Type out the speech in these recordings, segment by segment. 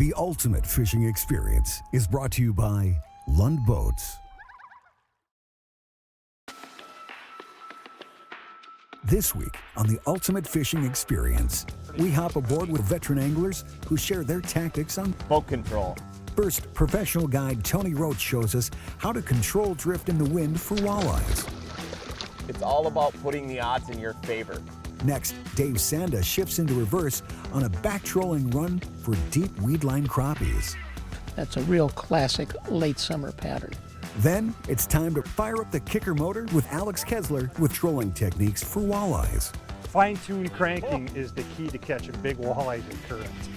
The ultimate fishing experience is brought to you by Lund Boats. This week on the Ultimate Fishing Experience, we hop aboard with veteran anglers who share their tactics on boat control. First, professional guide Tony Roach shows us how to control drift in the wind for walleyes. It's all about putting the odds in your favor. Next, Dave Sanda shifts into reverse on a back-trolling run for deep weedline crappies. That's a real classic late summer pattern. Then, it's time to fire up the kicker motor with Alex Kessler with trolling techniques for walleyes. Fine-tuned cranking is the key to catching big walleyes in currents.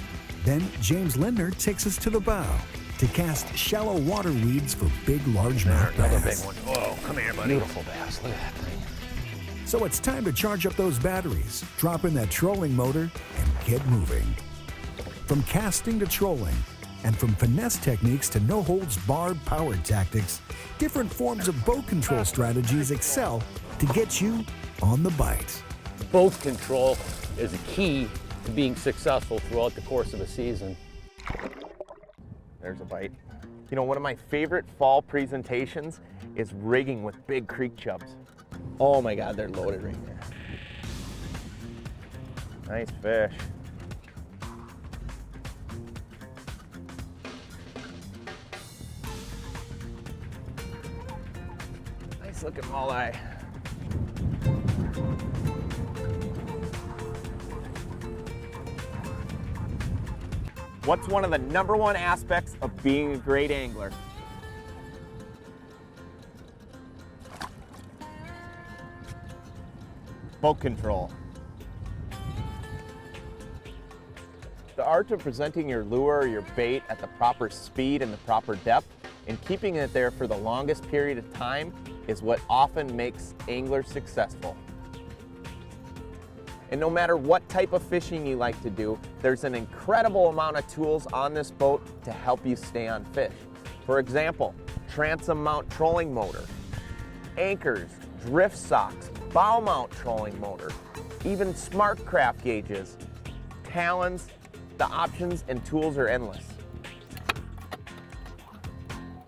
Then, James Lindner takes us to the bow to cast shallow water weeds for big largemouth bass. Another big one. Whoa, come here, buddy. Beautiful bass, look at that thing. So it's time to charge up those batteries, drop in that trolling motor, and get moving. From casting to trolling, and from finesse techniques to no-holds-barred power tactics, different forms of boat control strategies excel to get you on the bite. Boat control is a key to being successful throughout the course of a season. There's a bite. You know, one of my favorite fall presentations is rigging with big creek chubs. Oh my God, they're loaded right there. Nice fish. Nice looking walleye. What's one of the #1 aspects of being a great angler? Boat control. The art of presenting your lure or your bait at the proper speed and the proper depth and keeping it there for the longest period of time is what often makes anglers successful. And no matter what type of fishing you like to do, there's an incredible amount of tools on this boat to help you stay on fish. For example, transom mount trolling motor, anchors, drift socks, bow mount trolling motor, even smart craft gauges, talons. The options and tools are endless.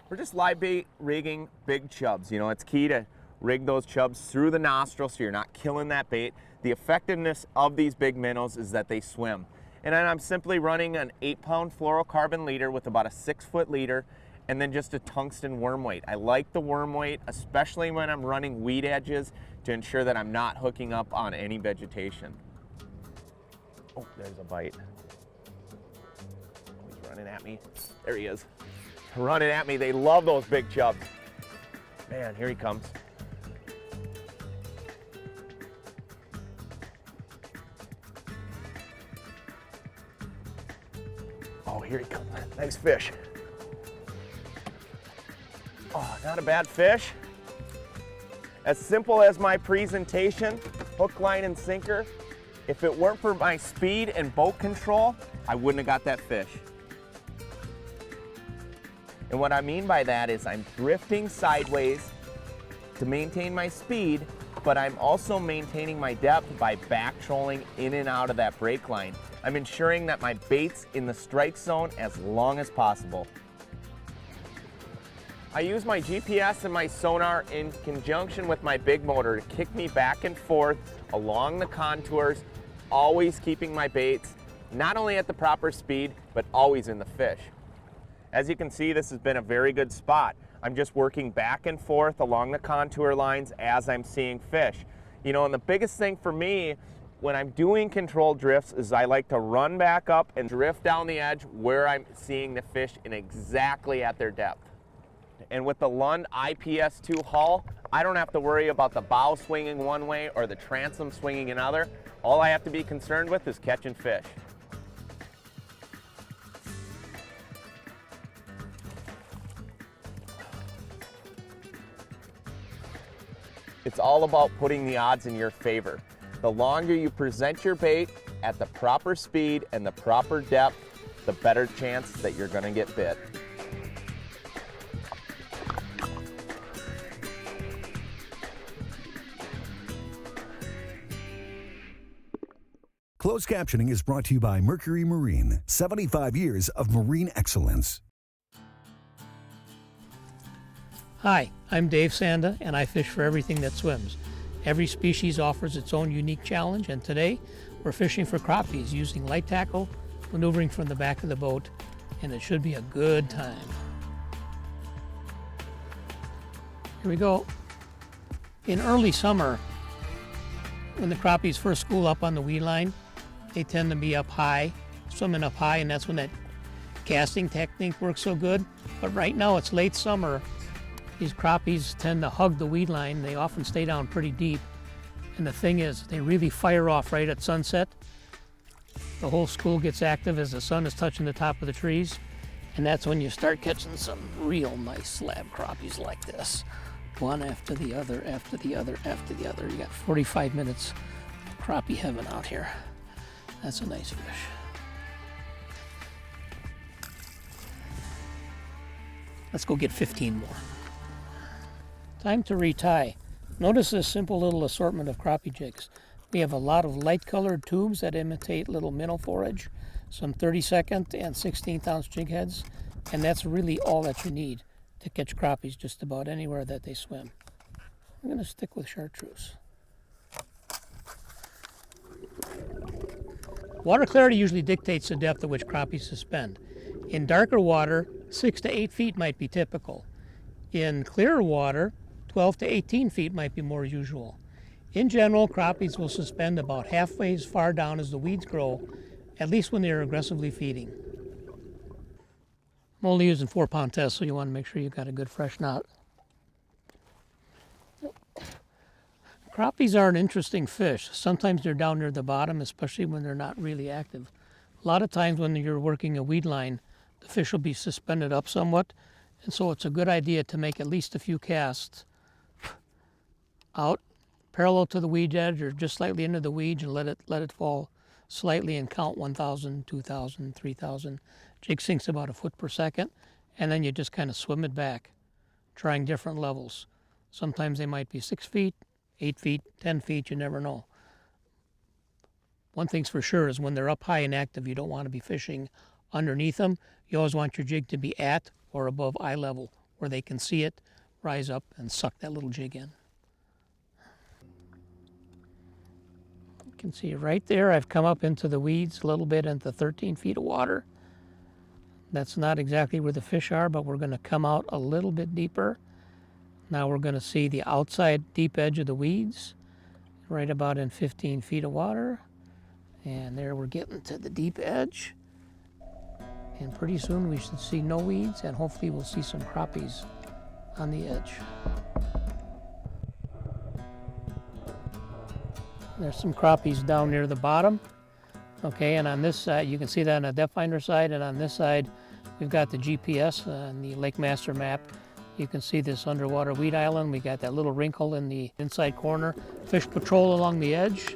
We're just live bait rigging big chubs. You know, it's key to rig those chubs through the nostril so you're not killing that bait. The effectiveness of these big minnows is that they swim. And then I'm simply running an 8-pound fluorocarbon leader with about a 6-foot leader and then just a tungsten worm weight. I like the worm weight, especially when I'm running weed edges to ensure that I'm not hooking up on any vegetation. Oh, there's a bite. Oh, he's running at me. There he is. Running at me. They love those big chubs. Man, here he comes. Oh, here he comes. Nice fish. Oh, not a bad fish. As simple as my presentation, hook, line, and sinker, if it weren't for my speed and boat control, I wouldn't have got that fish. And what I mean by that is I'm drifting sideways to maintain my speed, but I'm also maintaining my depth by back trolling in and out of that break line. I'm ensuring that my bait's in the strike zone as long as possible. I use my GPS and my sonar in conjunction with my big motor to kick me back and forth along the contours, always keeping my baits not only at the proper speed, but always in the fish. As you can see, this has been a very good spot. I'm just working back and forth along the contour lines as I'm seeing fish. You know, and the biggest thing for me when I'm doing controlled drifts is I like to run back up and drift down the edge where I'm seeing the fish in exactly at their depth. And with the Lund IPS2 hull, I don't have to worry about the bow swinging one way or the transom swinging another. All I have to be concerned with is catching fish. It's all about putting the odds in your favor. The longer you present your bait at the proper speed and the proper depth, the better chance that you're going to get bit. Close Closed captioning is brought to you by Mercury Marine, 75 years of marine excellence. Hi, I'm Dave Sanda, and I fish for everything that swims. Every species offers its own unique challenge, and today we're fishing for crappies using light tackle, maneuvering from the back of the boat, and it should be a good time. Here we go. In early summer, when the crappies first school up on the weed line, they tend to be up high, swimming up high, and that's when that casting technique works so good. But right now it's late summer. These crappies tend to hug the weed line. They often stay down pretty deep. And the thing is, they really fire off right at sunset. The whole school gets active as the sun is touching the top of the trees. And that's when you start catching some real nice slab crappies like this. One after the other, after the other, after the other. You got 45 minutes of crappie heaven out here. That's a nice fish. Let's go get 15 more. Time to retie. Notice this simple little assortment of crappie jigs. We have a lot of light colored tubes that imitate little minnow forage, some 32nd and 16th ounce jig heads, and that's really all that you need to catch crappies just about anywhere that they swim. I'm going to stick with chartreuse. Water clarity usually dictates the depth at which crappies suspend. In darker water, 6 to 8 feet might be typical. In clearer water, 12 to 18 feet might be more usual. In general, crappies will suspend about halfway as far down as the weeds grow, at least when they are aggressively feeding. I'm only using 4-pound test, so you want to make sure you've got a good fresh knot. Crappies are an interesting fish. Sometimes they're down near the bottom, especially when they're not really active. A lot of times when you're working a weed line, the fish will be suspended up somewhat, and so it's a good idea to make at least a few casts out parallel to the weed edge or just slightly into the weeds and let it fall slightly and count 1,000, 2,000, 3,000. Jig sinks about a foot per second, and then you just kind of swim it back, trying different levels. Sometimes they might be 6 feet, 8 feet, 10 feet, you never know. One thing's for sure is when they're up high and active, you don't want to be fishing underneath them. You always want your jig to be at or above eye level where they can see it, rise up, and suck that little jig in. You can see right there, I've come up into the weeds a little bit into 13 feet of water. That's not exactly where the fish are, but we're going to come out a little bit deeper. Now we're going to see the outside deep edge of the weeds, right about in 15 feet of water. And there we're getting to the deep edge. And pretty soon we should see no weeds, and hopefully we'll see some crappies on the edge. There's some crappies down near the bottom. Okay, and on this side, you can see that on the depth finder side, and on this side, we've got the GPS and the Lake Master map. You can see this underwater weed island. We got that little wrinkle in the inside corner. Fish patrol along the edge.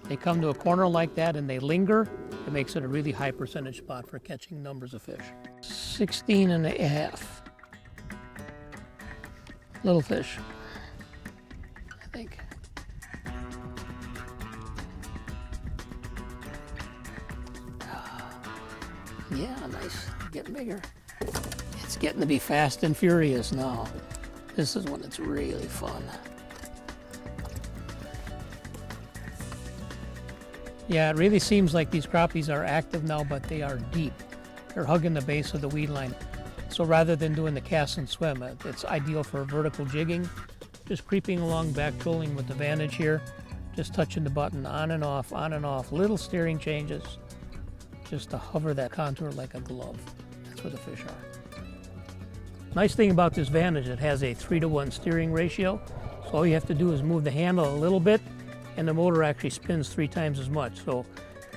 They come to a corner like that and they linger. It makes it a really high percentage spot for catching numbers of fish. 16 and a half. Little fish, I think. Yeah, nice, getting bigger. It's getting to be fast and furious now. This is when it's really fun. Yeah, it really seems like these crappies are active now, but they are deep. They're hugging the base of the weed line. So rather than doing the cast and swim, it's ideal for vertical jigging. Just creeping along, back trolling with the Vantage here. Just touching the button on and off, little steering changes. Just to hover that contour like a glove. That's where the fish are. Nice thing about this Vantage, it has a 3-to-1 steering ratio. So all you have to do is move the handle a little bit, and the motor actually spins 3 times as much. So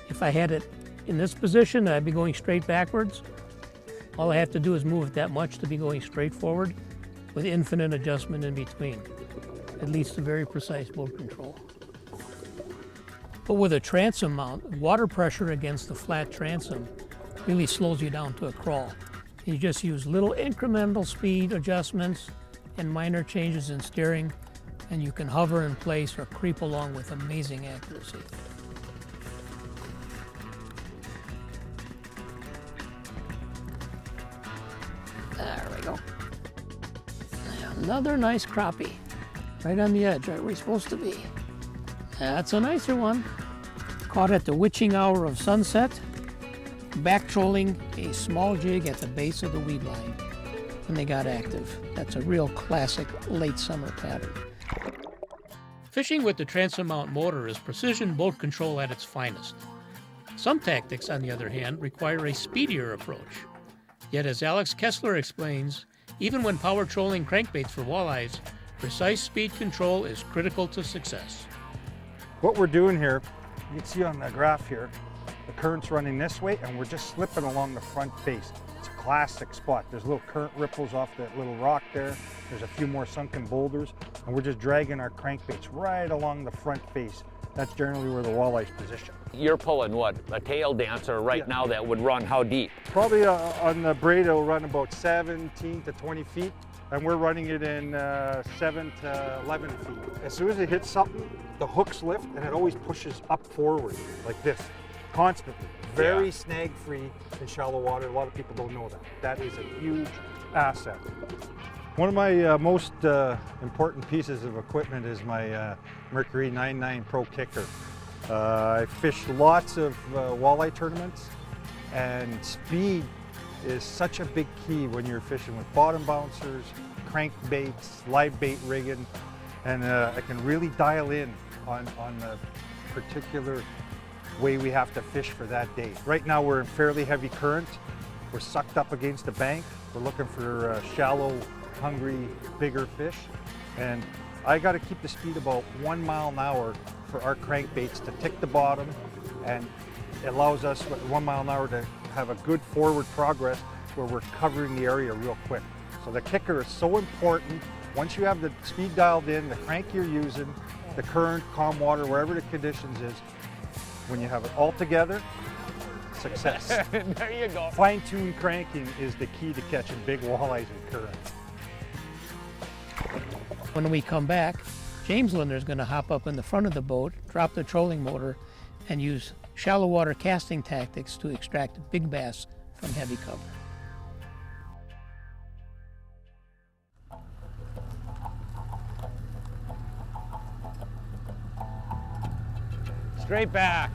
if I had it in this position, I'd be going straight backwards. All I have to do is move it that much to be going straight forward with infinite adjustment in between. It leads to very precise boat control. But with a transom mount, water pressure against the flat transom really slows you down to a crawl. You just use little incremental speed adjustments and minor changes in steering, and you can hover in place or creep along with amazing accuracy. Another nice crappie. Right on the edge, right where he's supposed to be. That's a nicer one. Caught at the witching hour of sunset, back trolling a small jig at the base of the weed line when they got active. That's a real classic late summer pattern. Fishing with the transom mount motor is precision boat control at its finest. Some tactics, on the other hand, require a speedier approach. Yet, as Alex Kessler explains, even when power trolling crankbaits for walleyes, precise speed control is critical to success. What we're doing here, you can see on the graph here, the current's running this way and we're just slipping along the front face. It's a classic spot. There's little current ripples off that little rock there. There's a few more sunken boulders and we're just dragging our crankbaits right along the front face. That's generally where the walleye's position. You're pulling what, a tail dancer right now that would run how deep? Probably on the braid it'll run about 17 to 20 feet and we're running it in 7 to 11 feet. As soon as it hits something, the hooks lift and it always pushes up forward like this, constantly. Very snag-free in shallow water. A lot of people don't know that. That is a huge asset. One of my most important pieces of equipment is my Mercury 99 Pro Kicker. I fished lots of walleye tournaments, and speed is such a big key when you're fishing with bottom bouncers, crankbaits, live bait rigging, and I can really dial in on the particular way we have to fish for that day. Right now we're in fairly heavy current. We're sucked up against the bank. We're looking for shallow, hungry, bigger fish, and I got to keep the speed about 1 mile an hour for our crankbaits to tick the bottom, and it allows us at 1 mile an hour to have a good forward progress where we're covering the area real quick. So the kicker is so important. Once you have the speed dialed in, the crank you're using, the current, calm water, wherever the conditions is, when you have it all together, success. There you go. Fine-tuned cranking is the key to catching big walleyes in current. When we come back, James Linder is going to hop up in the front of the boat, drop the trolling motor, and use shallow water casting tactics to extract big bass from heavy cover. Straight back.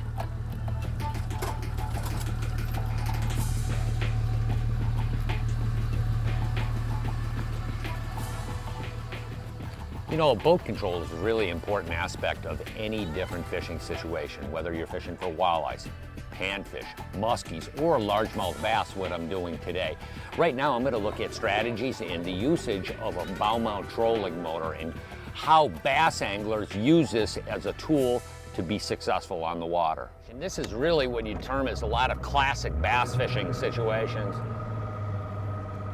You know, boat control is a really important aspect of any different fishing situation, whether you're fishing for walleyes, panfish, muskies, or largemouth bass, what I'm doing today. Right now, I'm going to look at strategies and the usage of a bow mount trolling motor and how bass anglers use this as a tool to be successful on the water. And this is really what you term as a lot of classic bass fishing situations.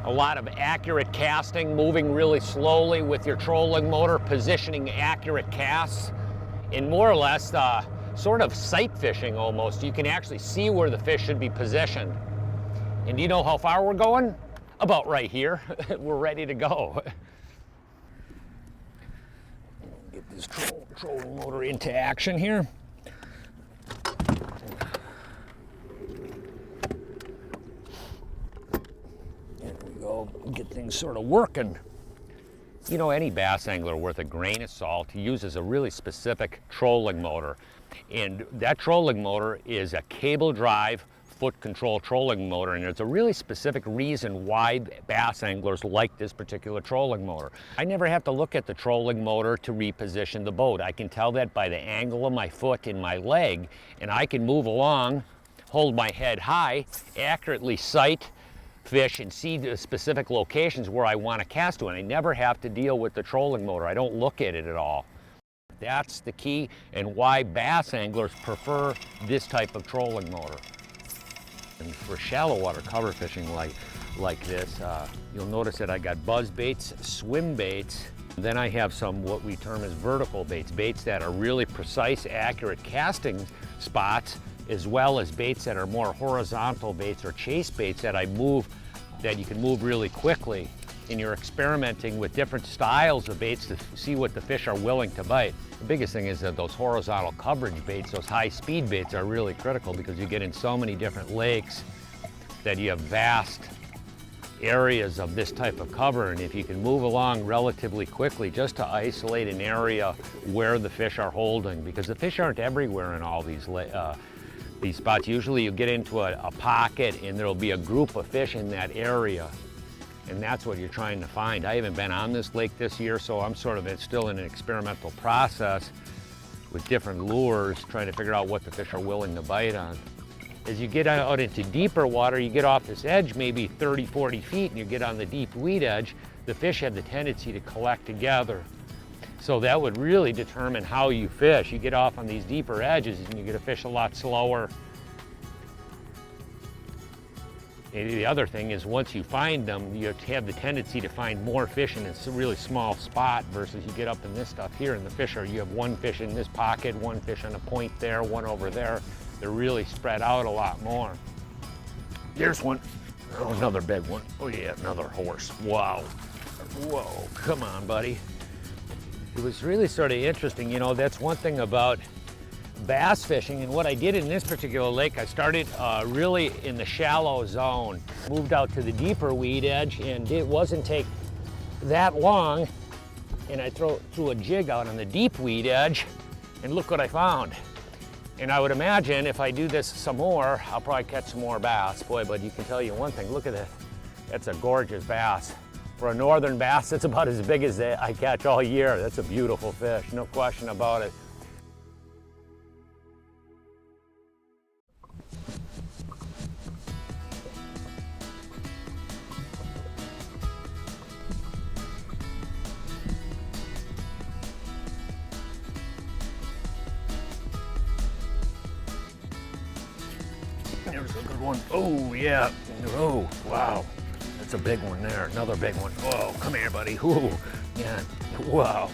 A lot of accurate casting, moving really slowly with your trolling motor, positioning accurate casts, and more or less sort of sight fishing almost. You can actually see where the fish should be positioned. And do you know how far we're going? About right here. We're ready to go. Get this trolling motor into action here. Get things sort of working. You know, any bass angler worth a grain of salt uses a really specific trolling motor, and that trolling motor is a cable drive foot control trolling motor, and there's a really specific reason why bass anglers like this particular trolling motor. I never have to look at the trolling motor to reposition the boat. I can tell that by the angle of my foot and my leg, and I can move along, hold my head high, accurately sight fish and see the specific locations where I want to cast to, and I never have to deal with the trolling motor. I don't look at it at all. That's the key and why bass anglers prefer this type of trolling motor. And for shallow water cover fishing like this, you'll notice that I got buzz baits, swim baits, then I have some what we term as vertical baits, baits that are really precise, accurate casting spots, as well as baits that are more horizontal baits or chase baits that that you can move really quickly. And you're experimenting with different styles of baits to see what the fish are willing to bite. The biggest thing is that those horizontal coverage baits, those high speed baits, are really critical because you get in so many different lakes that you have vast areas of this type of cover, and if you can move along relatively quickly just to isolate an area where the fish are holding, because the fish aren't everywhere in all these spots. Usually you get into a pocket and there'll be a group of fish in that area, and that's what you're trying to find. I haven't been on this lake this year, so I'm sort of still in an experimental process with different lures, trying to figure out what the fish are willing to bite on. As you get out into deeper water, you get off this edge maybe 30, 40 feet, and you get on the deep weed edge, the fish have the tendency to collect together. So that would really determine how you fish. You get off on these deeper edges and you get to fish a lot slower. And the other thing is, once you find them, you have the tendency to find more fish in a really small spot versus you get up in this stuff here and the fish are, you have one fish in this pocket, one fish on a point there, one over there. They're really spread out a lot more. There's one. Oh, another big one. Oh yeah, another horse. Wow. Whoa, come on, buddy. It was really sort of interesting. You know, that's one thing about bass fishing, and what I did in this particular lake, I started really in the shallow zone, moved out to the deeper weed edge, and it wasn't take that long, and I threw a jig out on the deep weed edge, and look what I found. And I would imagine if I do this some more, I'll probably catch some more bass. Boy, but you can tell you one thing, look at that. That's a gorgeous bass. For a northern bass, it's about as big as I catch all year. That's a beautiful fish, no question about it. There's a good one. Oh, yeah. Oh, wow. That's a big one there. Another big one. Whoa, come here, buddy. Ooh, yeah. Wow.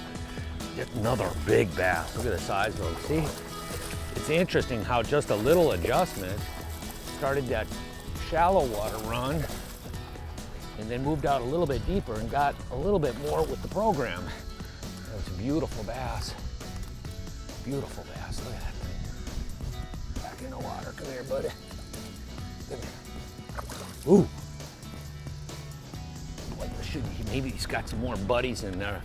Another big bass. Look at the size of those. See? It's interesting how just a little adjustment started that shallow water run and then moved out a little bit deeper and got a little bit more with the program. That was a beautiful bass. Beautiful bass. Look at that thing. Back in the water. Come here, buddy. Ooh. Maybe he's got some more buddies in there.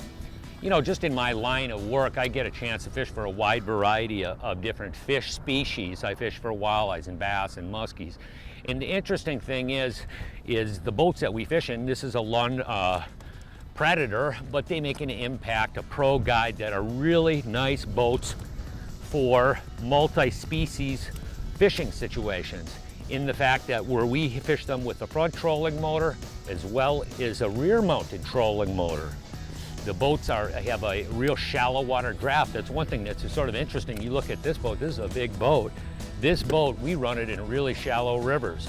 You know, just in my line of work, I get a chance to fish for a wide variety of different fish species. I fish for walleyes and bass and muskies. And the interesting thing is the boats that we fish in, this is a Lund Predator, but they make an Impact, a Pro Guide, that are really nice boats for multi-species fishing situations, in the fact that where we fish them with a front trolling motor as well as a rear-mounted trolling motor. The boats have a real shallow water draft. That's one thing that's sort of interesting. You look at this boat, this is a big boat. This boat, we run it in really shallow rivers,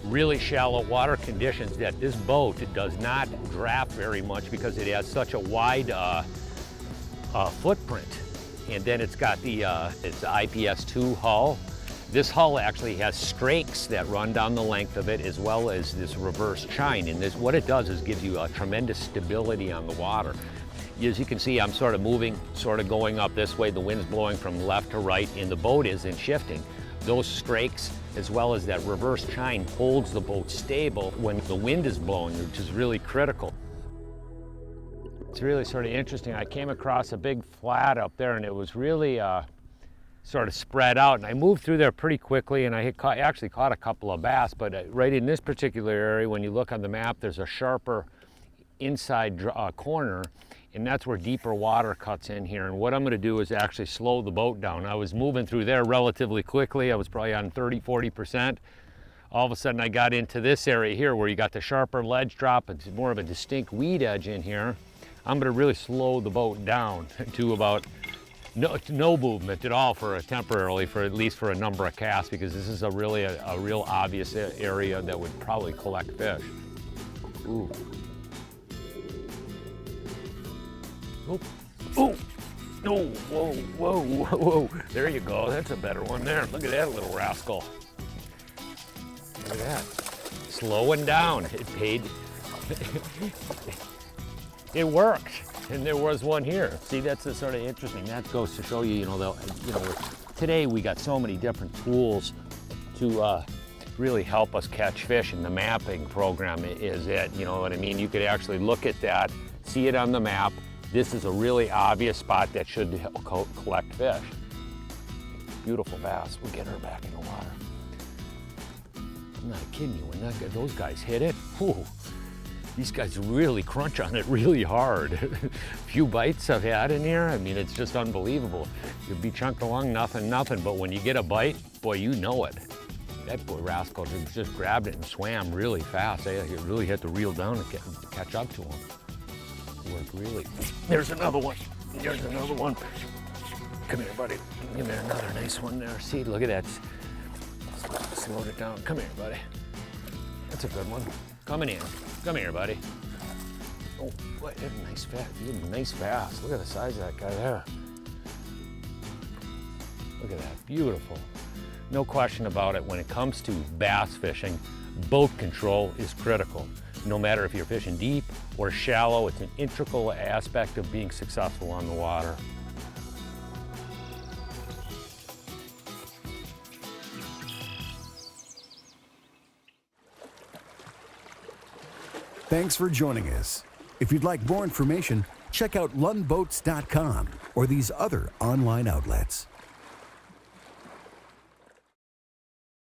really shallow water conditions, that this boat does not draft very much because it has such a wide footprint. And then it's got it's the IPS2 hull. This hull actually has strakes that run down the length of it, as well as this reverse chine. And what it does is gives you a tremendous stability on the water. As you can see, I'm sort of moving, sort of going up this way. The wind's blowing from left to right, and the boat isn't shifting. Those strakes, as well as that reverse chine, holds the boat stable when the wind is blowing, which is really critical. It's really sort of interesting. I came across a big flat up there, and it was really sort of spread out, and I moved through there pretty quickly, and I actually caught a couple of bass. But right in this particular area, when you look on the map, there's a sharper inside corner, and that's where deeper water cuts in here. And what I'm going to do is actually slow the boat down. I was moving through there relatively quickly. I was probably on 30-40%. All of a sudden I got into this area here where you got the sharper ledge drop. It's more of a distinct weed edge in here. I'm going to really slow the boat down to about no movement at all for temporarily, for at least for a number of casts, because this is a real obvious area that would probably collect fish. Ooh. Oh, oh, oh, whoa, whoa, whoa, whoa. There you go. That's a better one there. Look at that little rascal. Look at that. Slowing down. It paid. It worked. And there was one here. See, that's the sort of interesting. That goes to show you, today we got so many different tools to really help us catch fish, and the mapping program is it, you know what I mean? You could actually look at that, see it on the map. This is a really obvious spot that should collect fish. Beautiful bass. We'll get her back in the water. I'm not kidding you, when those guys hit it, whew, these guys really crunch on it really hard. Few bites I've had in here, I mean, it's just unbelievable. You'll be chunked along, nothing, but when you get a bite, boy, you know it. That boy rascal just grabbed it and swam really fast. You really had to reel down and catch up to him. It worked really. There's another one. There's another one. Come here, buddy. Give me another nice one there. See, look at that. Slowed it down. Come here, buddy. That's a good one. Coming in. Come here, buddy. Oh, what a nice bass. Nice bass. Look at the size of that guy there. Look at that. Beautiful. No question about it. When it comes to bass fishing, boat control is critical. No matter if you're fishing deep or shallow, it's an integral aspect of being successful on the water. Thanks for joining us. If you'd like more information, check out lundboats.com or these other online outlets.